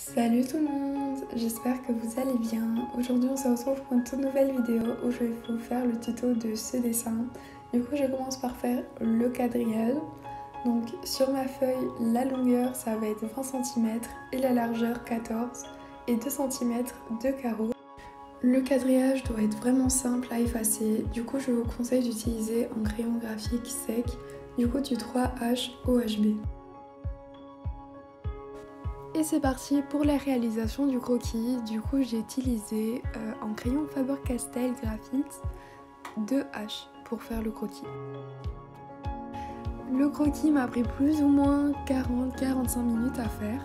Salut tout le monde, j'espère que vous allez bien. Aujourd'hui on se retrouve pour une toute nouvelle vidéo où je vais vous faire le tuto de ce dessin. Du coup je commence par faire le quadrillage. Donc sur ma feuille, la longueur ça va être 20 cm et la largeur 14 et 2 cm de carreau. Le quadrillage doit être vraiment simple à effacer, du coup je vous conseille d'utiliser un crayon graphique sec, du coup du 3H OHB. Et c'est parti pour la réalisation du croquis. Du coup j'ai utilisé un crayon Faber-Castell Graphite 2H pour faire le croquis. Le croquis m'a pris plus ou moins 40-45 minutes à faire.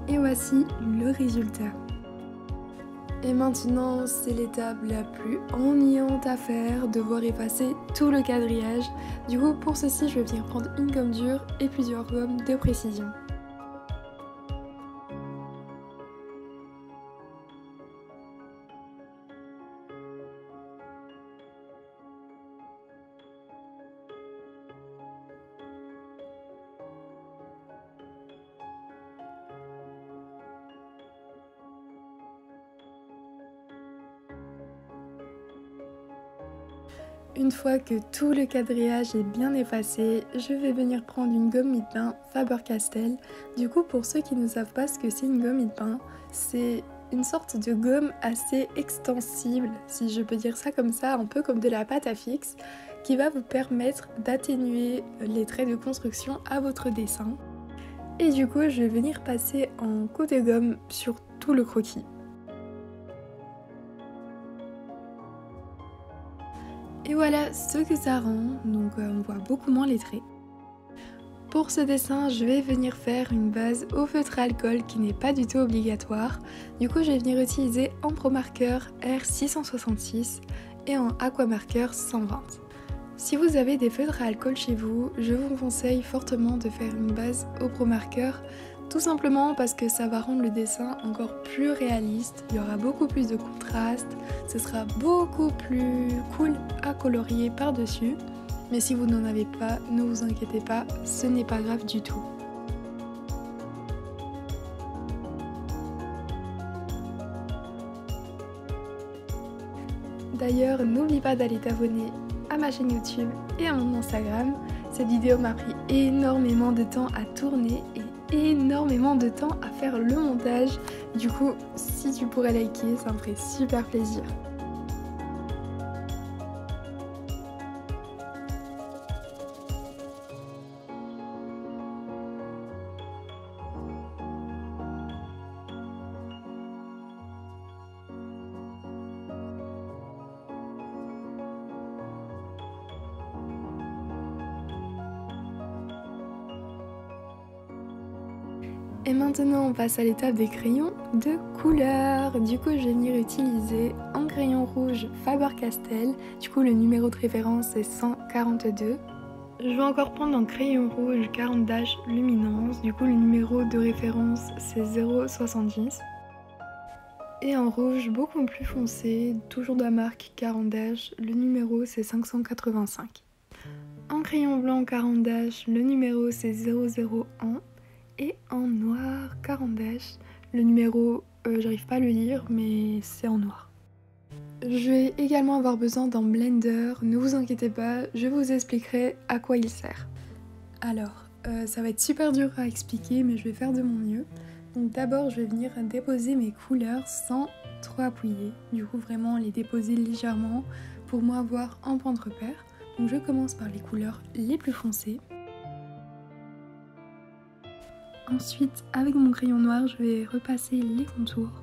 Et voici le résultat. Et maintenant, c'est l'étape la plus ennuyante à faire, devoir effacer tout le quadrillage. Du coup, pour ceci, je vais venir prendre une gomme dure et plusieurs gommes de précision. Une fois que tout le quadrillage est bien effacé, je vais venir prendre une gomme mie-de-pain Faber-Castell. Du coup, pour ceux qui ne savent pas ce que c'est une gomme mie-de-pain, c'est une sorte de gomme assez extensible, si je peux dire ça comme ça, un peu comme de la pâte à fixe, qui va vous permettre d'atténuer les traits de construction à votre dessin. Et du coup, je vais venir passer un coup de gomme sur tout le croquis. Et voilà ce que ça rend, donc on voit beaucoup moins les traits. Pour ce dessin, je vais venir faire une base au feutre à alcool qui n'est pas du tout obligatoire. Du coup, je vais venir utiliser un Pro Marker R666 et un Aqua Marker 120. Si vous avez des feutres à alcool chez vous, je vous conseille fortement de faire une base au Pro Marker, tout simplement parce que ça va rendre le dessin encore plus réaliste, il y aura beaucoup plus de contraste, ce sera beaucoup plus cool à colorier par-dessus. Mais si vous n'en avez pas, ne vous inquiétez pas, ce n'est pas grave du tout. D'ailleurs, n'oublie pas d'aller t'abonner à ma chaîne YouTube et à mon Instagram. Cette vidéo m'a pris énormément de temps à tourner et énormément de temps à faire le montage. Du coup, si tu pourrais liker, ça me ferait super plaisir. Et maintenant on passe à l'étape des crayons de couleur. Du coup je vais venir utiliser un crayon rouge Faber-Castell. Du coup le numéro de référence est 142. Je vais encore prendre un crayon rouge 40 luminance. Du coup le numéro de référence c'est 0,70. Et un rouge beaucoup plus foncé, toujours de la marque 40 le numéro c'est 585. Un crayon blanc 40 le numéro c'est 001. Et en noir 40 le numéro j'arrive pas à le lire mais c'est en noir. Je vais également avoir besoin d'un blender, ne vous inquiétez pas, je vous expliquerai à quoi il sert. Alors ça va être super dur à expliquer mais je vais faire de mon mieux. Donc d'abord je vais venir déposer mes couleurs sans trop appuyer, du coup vraiment les déposer légèrement pour moi avoir un point de repère. Donc je commence par les couleurs les plus foncées. Ensuite, avec mon crayon noir, je vais repasser les contours.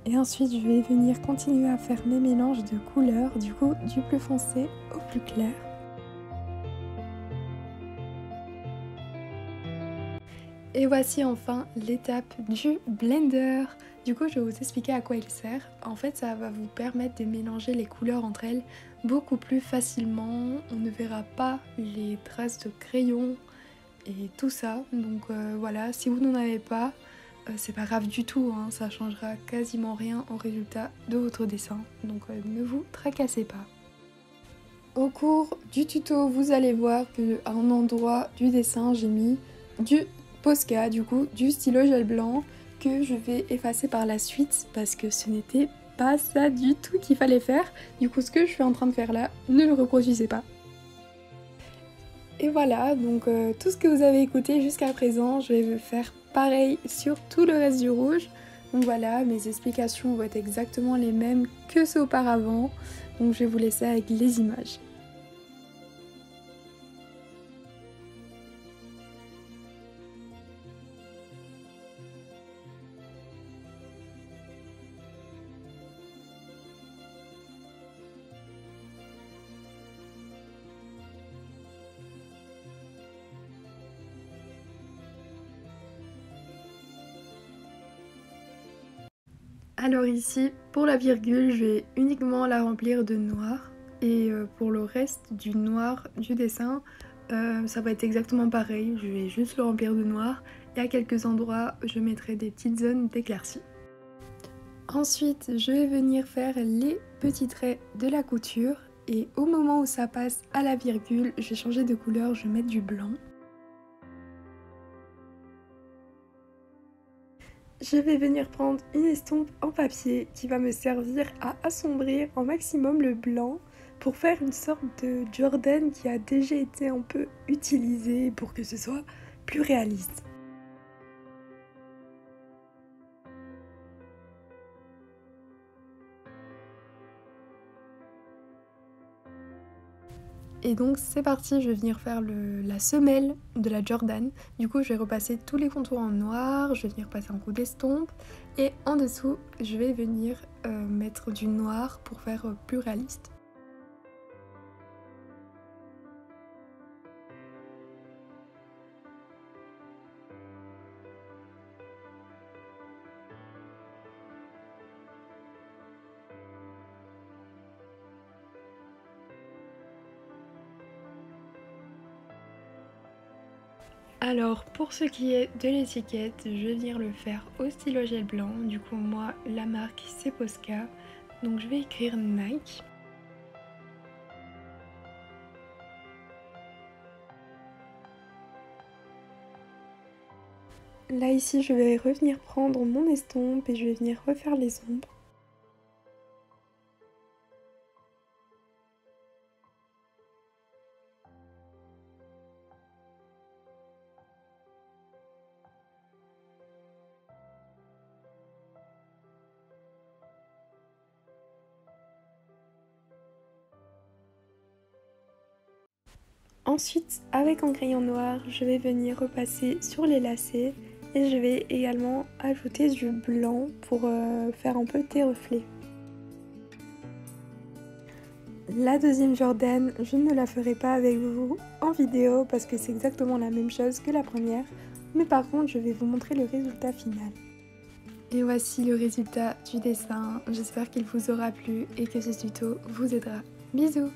Et ensuite, je vais venir continuer à faire mes mélanges de couleurs, du coup, du plus foncé au plus clair. Et voici enfin l'étape du blender. Du coup, je vais vous expliquer à quoi il sert. En fait, ça va vous permettre de mélanger les couleurs entre elles beaucoup plus facilement. On ne verra pas les traces de crayon et tout ça. Donc voilà, si vous n'en avez pas, c'est pas grave du tout, hein. Ça changera quasiment rien au résultat de votre dessin. Donc ne vous tracassez pas. Au cours du tuto, vous allez voir qu'à un endroit du dessin, j'ai mis du Posca, du coup, du stylo gel blanc que je vais effacer par la suite parce que ce n'était pas ça du tout qu'il fallait faire. Du coup, ce que je suis en train de faire là, ne le reproduisez pas. Et voilà, donc tout ce que vous avez écouté jusqu'à présent, je vais faire pareil sur tout le reste du rouge. Donc voilà, mes explications vont être exactement les mêmes que ceux auparavant. Donc je vais vous laisser avec les images. Alors ici, pour la virgule, je vais uniquement la remplir de noir. Et pour le reste du noir du dessin, ça va être exactement pareil. Je vais juste le remplir de noir. Et à quelques endroits, je mettrai des petites zones d'éclaircie. Ensuite, je vais venir faire les petits traits de la couture. Et au moment où ça passe à la virgule, je vais changer de couleur, je vais mettre du blanc. Je vais venir prendre une estompe en papier qui va me servir à assombrir au maximum le blanc pour faire une sorte de Jordan qui a déjà été un peu utilisé pour que ce soit plus réaliste. Et donc c'est parti, je vais venir faire la semelle de la Jordan. Du coup je vais repasser tous les contours en noir, je vais venir passer un coup d'estompe et en dessous je vais venir mettre du noir pour faire plus réaliste. Alors pour ce qui est de l'étiquette, je vais venir le faire au stylo gel blanc. Du coup moi la marque c'est Posca. Donc je vais écrire Nike. Là ici je vais revenir prendre mon estompe et je vais venir refaire les ombres. Ensuite, avec un crayon noir, je vais venir repasser sur les lacets et je vais également ajouter du blanc pour faire un peu des reflets. La deuxième Jordan, je ne la ferai pas avec vous en vidéo parce que c'est exactement la même chose que la première, mais par contre je vais vous montrer le résultat final. Et voici le résultat du dessin, j'espère qu'il vous aura plu et que ce tuto vous aidera. Bisous!